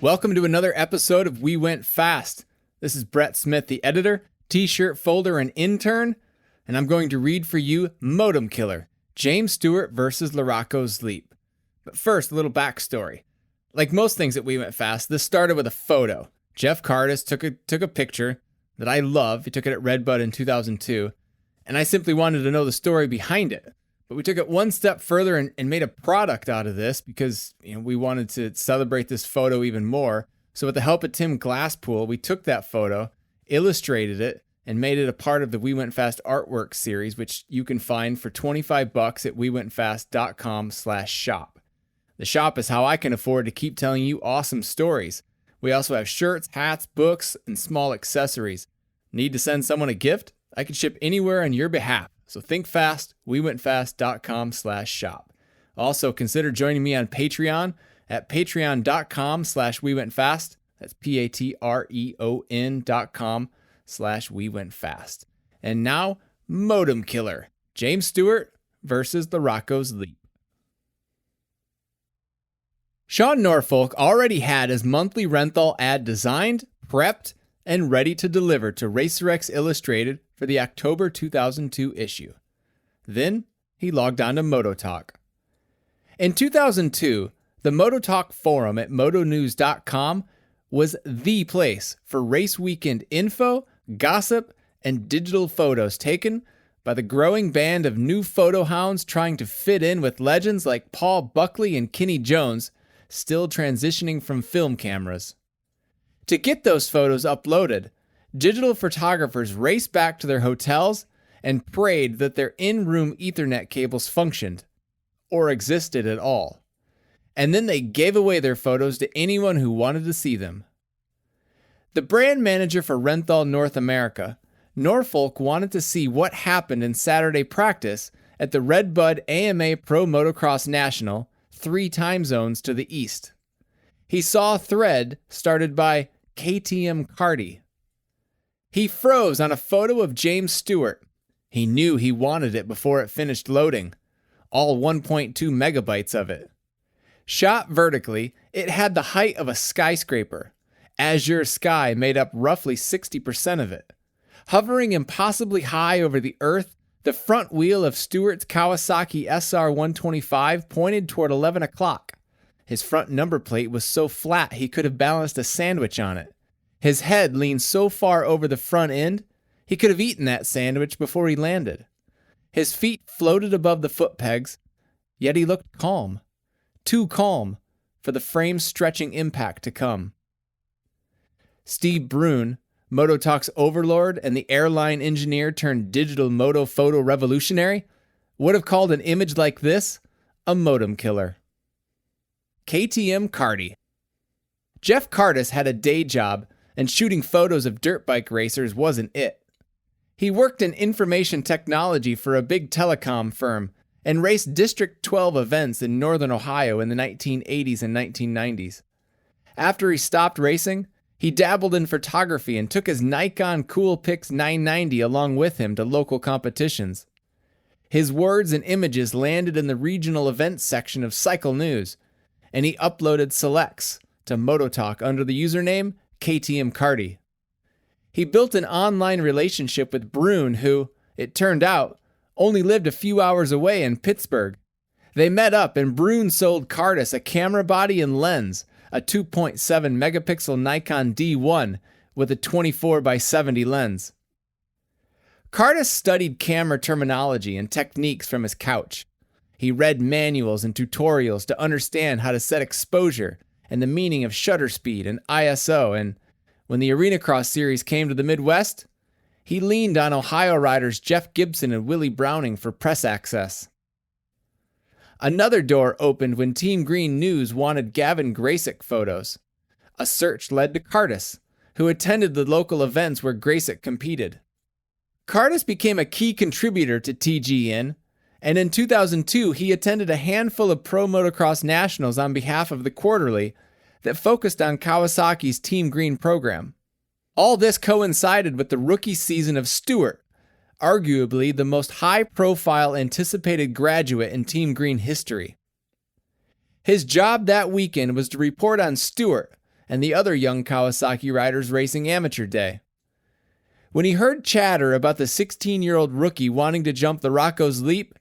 Welcome to another episode of We Went Fast. This is Brett Smith, the editor, t-shirt folder, and intern, and I'm going to read for you Modem Killer, James Stewart versus LaRocco's Leap. But first, a little backstory. Like most things at We Went Fast, this started with a photo. Jeff Kardas took a picture that I love. He took it at Redbud in 2002, and I simply wanted to know the story behind it. But we took it one step further and made a product out of this because we wanted to celebrate this photo even more. So with the help of Tim Glasspool, we took that photo, illustrated it, and made it a part of the We Went Fast artwork series, which you can find for $25 at wewentfast.com/shop. The shop is how I can afford to keep telling you awesome stories. We also have shirts, hats, books, and small accessories. Need to send someone a gift? I can ship anywhere on your behalf. So think fast, wewentfast.com/shop. Also, consider joining me on Patreon at patreon.com/wewentfast. That's patreon.com/wewentfast. And now, Modem Killer, James Stewart versus LaRocco's Leap. Sean Norfolk already had his monthly Renthal ad designed, prepped, and ready to deliver to RacerX Illustrated for the October 2002 issue. Then, he logged on to MotoTalk. In 2002, the MotoTalk forum at motonews.com was the place for race weekend info, gossip, and digital photos taken by the growing band of new photo hounds trying to fit in with legends like Paul Buckley and Kenny Jones, still transitioning from film cameras. To get those photos uploaded, digital photographers raced back to their hotels and prayed that their in-room Ethernet cables functioned, or existed at all. And then they gave away their photos to anyone who wanted to see them. The brand manager for Renthal North America, Norfolk wanted to see what happened in Saturday practice at the Redbud AMA Pro Motocross National, 3 time zones to the east. He saw a thread started by KTM Kardas. He froze on a photo of James Stewart. He knew he wanted it before it finished loading, all 1.2 megabytes of it. Shot vertically, it had the height of a skyscraper. Azure sky made up roughly 60% of it. Hovering impossibly high over the earth, the front wheel of Stewart's Kawasaki SR125 pointed toward 11 o'clock. His front number plate was so flat he could have balanced a sandwich on it. His head leaned so far over the front end, he could have eaten that sandwich before he landed. His feet floated above the foot pegs, yet he looked calm. Too calm for the frame's stretching impact to come. Steve Brune, MotoTalk's overlord and the airline engineer turned digital moto photo revolutionary, would have called an image like this a modem killer. KTM Kardas. Jeff Kardas had a day job, and shooting photos of dirt bike racers wasn't it. He worked in information technology for a big telecom firm and raced District 12 events in northern Ohio in the 1980s and 1990s. After he stopped racing, he dabbled in photography and took his Nikon Coolpix 990 along with him to local competitions. His words and images landed in the regional events section of Cycle News, and he uploaded selects to MotoTalk under the username KTM Kardas. He built an online relationship with Brune, who, it turned out, only lived a few hours away in Pittsburgh. They met up and Brune sold Kardas a camera body and lens, a 2.7 megapixel Nikon D1 with a 24x70 lens. Kardas studied camera terminology and techniques from his couch. He read manuals and tutorials to understand how to set exposure and the meaning of shutter speed and ISO, and when the Arena Cross series came to the Midwest, he leaned on Ohio riders Jeff Gibson and Willie Browning for press access. Another door opened when Team Green News wanted Gavin Graysick photos. A search led to Kardas, who attended the local events where Graysick competed. Kardas became a key contributor to TGN, and in 2002 he attended a handful of pro motocross nationals on behalf of the Quarterly that focused on Kawasaki's Team Green program. All this coincided with the rookie season of Stewart, arguably the most high-profile anticipated graduate in Team Green history. His job that weekend was to report on Stewart and the other young Kawasaki riders racing amateur day. When he heard chatter about the 16-year-old rookie wanting to jump LaRocco's leap,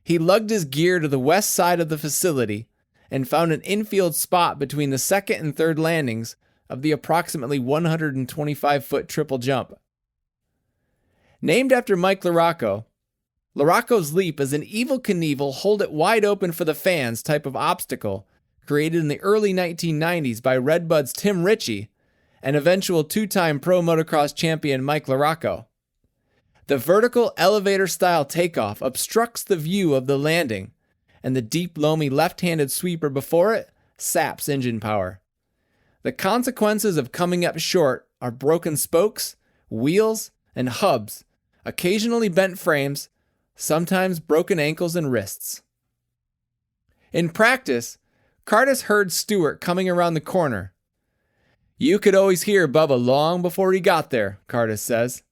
he lugged his gear to the west side of the facility and found an infield spot between the second and third landings of the approximately 125-foot triple jump. Named after Mike LaRocco, LaRocco's leap is an Evel Knievel hold-it-wide-open-for-the-fans type of obstacle created in the early 1990s by Redbud's Tim Ritchie and eventual two-time pro motocross champion Mike LaRocco. The vertical elevator-style takeoff obstructs the view of the landing, and the deep, loamy left-handed sweeper before it saps engine power. The consequences of coming up short are broken spokes, wheels, and hubs, occasionally bent frames, sometimes broken ankles and wrists. In practice, Kardas heard Stewart coming around the corner. "You could always hear Bubba long before he got there," Kardas says.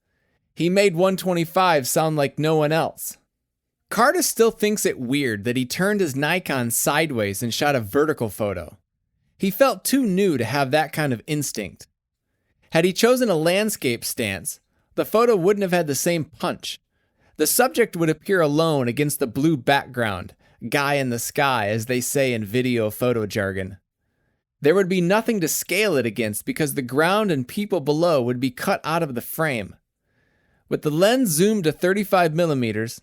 "He made 125 sound like no one else." Kardas still thinks it weird that he turned his Nikon sideways and shot a vertical photo. He felt too new to have that kind of instinct. Had he chosen a landscape stance, the photo wouldn't have had the same punch. The subject would appear alone against the blue background, guy in the sky, as they say in video photo jargon. There would be nothing to scale it against because the ground and people below would be cut out of the frame. With the lens zoomed to 35 millimeters,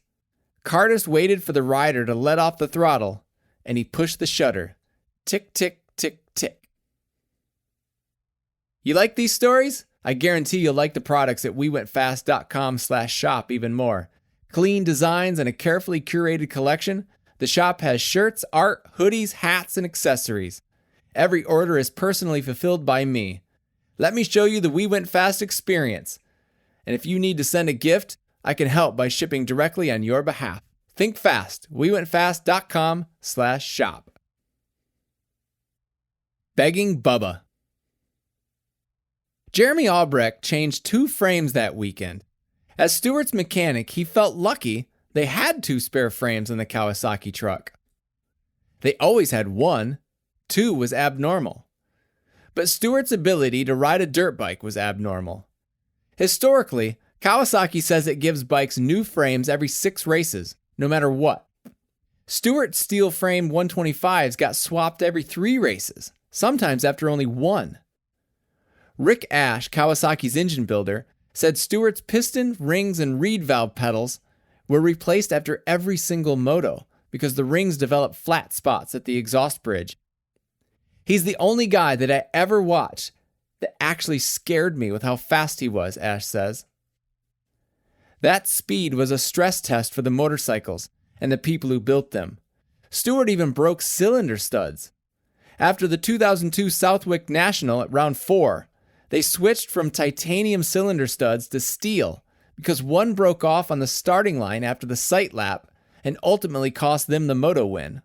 Kardas waited for the rider to let off the throttle, and he pushed the shutter. Tick, tick, tick, tick. You like these stories? I guarantee you'll like the products at wewentfast.com/shop even more. Clean designs and a carefully curated collection, the shop has shirts, art, hoodies, hats, and accessories. Every order is personally fulfilled by me. Let me show you the We Went Fast experience. And if you need to send a gift, I can help by shipping directly on your behalf. Think fast. wewentfast.com/shop. Begging Bubba. Jeremy Albrecht changed 2 frames that weekend. As Stewart's mechanic, he felt lucky they had 2 spare frames in the Kawasaki truck. They always had 1. 2 was abnormal. But Stewart's ability to ride a dirt bike was abnormal. Historically, Kawasaki says it gives bikes new frames every 6 races, no matter what. Stewart's steel frame 125s got swapped every 3 races, sometimes after only 1. Rick Ash, Kawasaki's engine builder, said Stewart's piston, rings, and reed valve pedals were replaced after every single moto because the rings developed flat spots at the exhaust bridge. He's the only guy that I ever watched that actually scared me with how fast he was, Ash says. That speed was a stress test for the motorcycles and the people who built them. Stewart even broke cylinder studs. After the 2002 Southwick National at round 4, they switched from titanium cylinder studs to steel because one broke off on the starting line after the sight lap and ultimately cost them the moto win.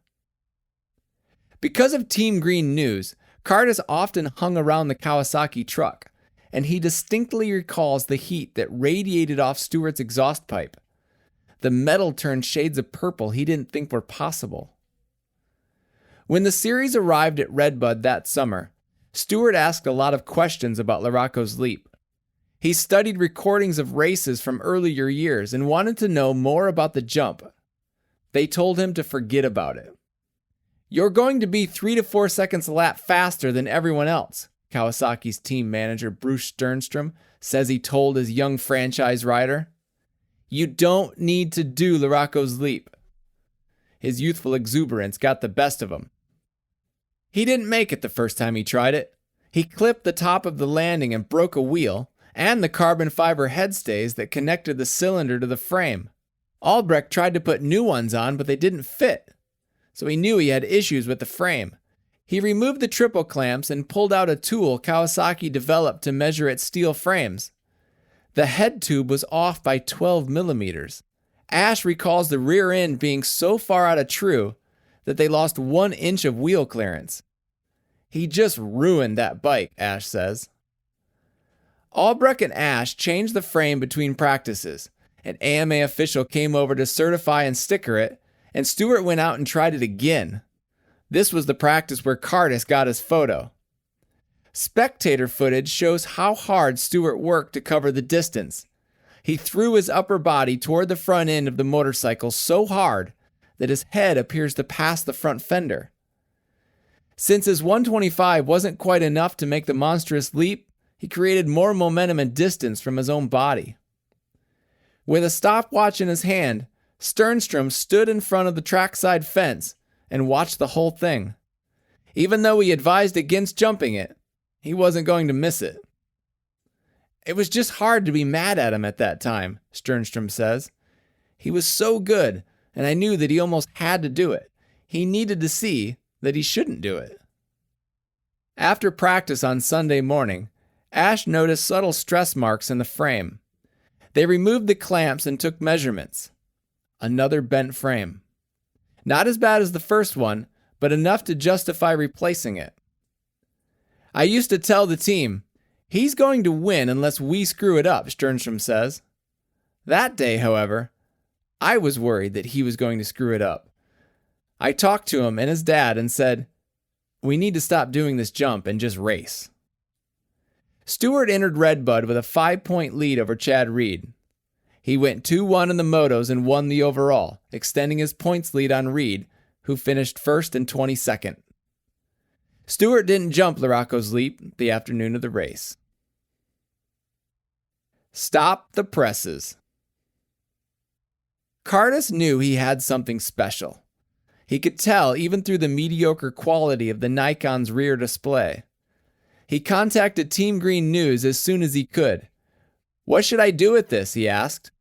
Because of Team Green news, Kardas often hung around the Kawasaki truck, and he distinctly recalls the heat that radiated off Stewart's exhaust pipe. The metal turned shades of purple he didn't think were possible. When the series arrived at Redbud that summer, Stewart asked a lot of questions about LaRocco's leap. He studied recordings of races from earlier years and wanted to know more about the jump. They told him to forget about it. "You're going to be 3 to 4 seconds a lap faster than everyone else," Kawasaki's team manager Bruce Sternstrom says he told his young franchise rider. "You don't need to do LaRocco's leap." His youthful exuberance got the best of him. He didn't make it the first time he tried it. He clipped the top of the landing and broke a wheel and the carbon fiber headstays that connected the cylinder to the frame. Albrecht tried to put new ones on, but they didn't fit, so he knew he had issues with the frame. He removed the triple clamps and pulled out a tool Kawasaki developed to measure its steel frames. The head tube was off by 12 millimeters. Ash recalls the rear end being so far out of true that they lost 1 inch of wheel clearance. He just ruined that bike, Ash says. Albrecht and Ash changed the frame between practices. An AMA official came over to certify and sticker it, and Stewart went out and tried it again. This was the practice where Kardas got his photo. Spectator footage shows how hard Stewart worked to cover the distance. He threw his upper body toward the front end of the motorcycle so hard that his head appears to pass the front fender. Since his 125 wasn't quite enough to make the monstrous leap, he created more momentum and distance from his own body. With a stopwatch in his hand, Sternstrom stood in front of the trackside fence and watched the whole thing. Even though he advised against jumping it, he wasn't going to miss it. It was just hard to be mad at him at that time, Sternstrom says. He was so good, and I knew that he almost had to do it. He needed to see that he shouldn't do it. After practice on Sunday morning, Ash noticed subtle stress marks in the frame. They removed the clamps and took measurements. Another bent frame. Not as bad as the first one, but enough to justify replacing it. I used to tell the team, he's going to win unless we screw it up, Sternstrom says. That day, however, I was worried that he was going to screw it up. I talked to him and his dad and said, we need to stop doing this jump and just race. Stewart entered Redbud with a 5-point lead over Chad Reed. He went 2-1 in the motos and won the overall, extending his points lead on Reed, who finished first and 22nd. Stewart didn't jump LaRocco's leap the afternoon of the race. Stop the presses. Kardas knew he had something special. He could tell even through the mediocre quality of the Nikon's rear display. He contacted Team Green News as soon as he could. What should I do with this, he asked.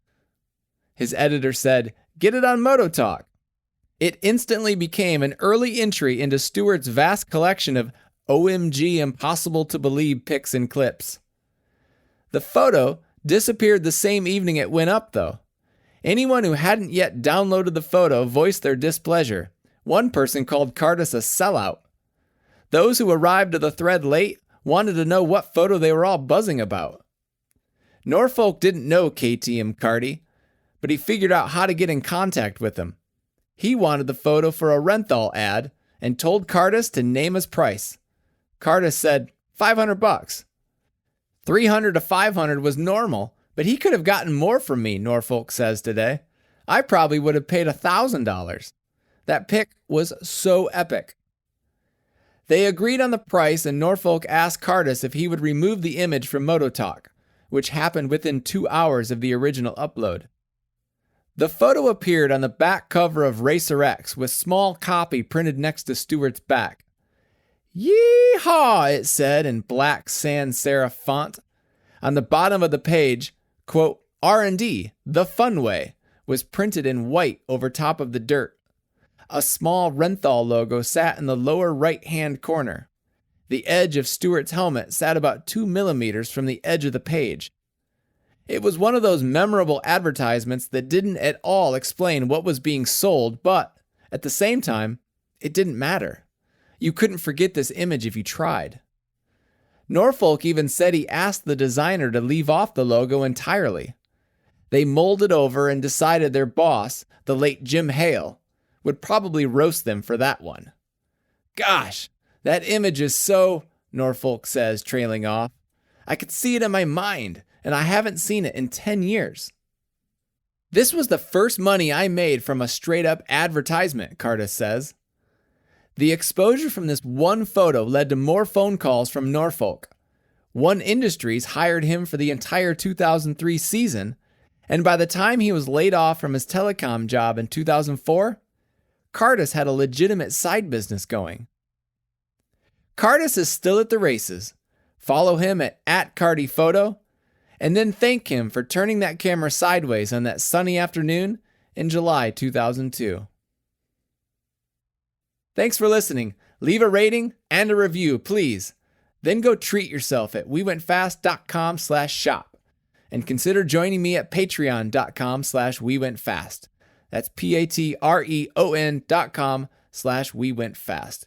His editor said, get it on Moto Talk. It instantly became an early entry into Stewart's vast collection of OMG impossible to believe pics and clips. The photo disappeared the same evening it went up, though. Anyone who hadn't yet downloaded the photo voiced their displeasure. One person called Kardas a sellout. Those who arrived to the thread late wanted to know what photo they were all buzzing about. Norfolk didn't know KTM Cardi, but he figured out how to get in contact with him. He wanted the photo for a Renthal ad and told Kardas to name his price. Kardas said, $500. 300 to 500 was normal, but he could have gotten more from me, Norfolk says today. I probably would have paid $1,000. That pic was so epic. They agreed on the price, and Norfolk asked Kardas if he would remove the image from MotoTalk, which happened within 2 hours of the original upload. The photo appeared on the back cover of Racer X with small copy printed next to Stewart's back. Yeehaw, it said in black sans serif font. On the bottom of the page, quote, R&D, the fun way, was printed in white over top of the dirt. A small Renthal logo sat in the lower right-hand corner. The edge of Stewart's helmet sat about 2 millimeters from the edge of the page. It was one of those memorable advertisements that didn't at all explain what was being sold, but at the same time, it didn't matter. You couldn't forget this image if you tried. Norfolk even said he asked the designer to leave off the logo entirely. They molded over and decided their boss, the late Jim Hale, would probably roast them for that one. Gosh, that image is so, Norfolk says, trailing off. I could see it in my mind, and I haven't seen it in 10 years. This was the first money I made from a straight-up advertisement, Kardas says. The exposure from this one photo led to more phone calls from Norfolk. One Industries hired him for the entire 2003 season, and by the time he was laid off from his telecom job in 2004, Kardas had a legitimate side business going. Kardas is still at the races. Follow him at @CardyPhoto, and then thank him for turning that camera sideways on that sunny afternoon in July 2002. Thanks for listening. Leave a rating and a review, please. Then go treat yourself at wewentfast.com/shop and consider joining me at patreon.com/wewentfast. That's patreon.com/wewentfast.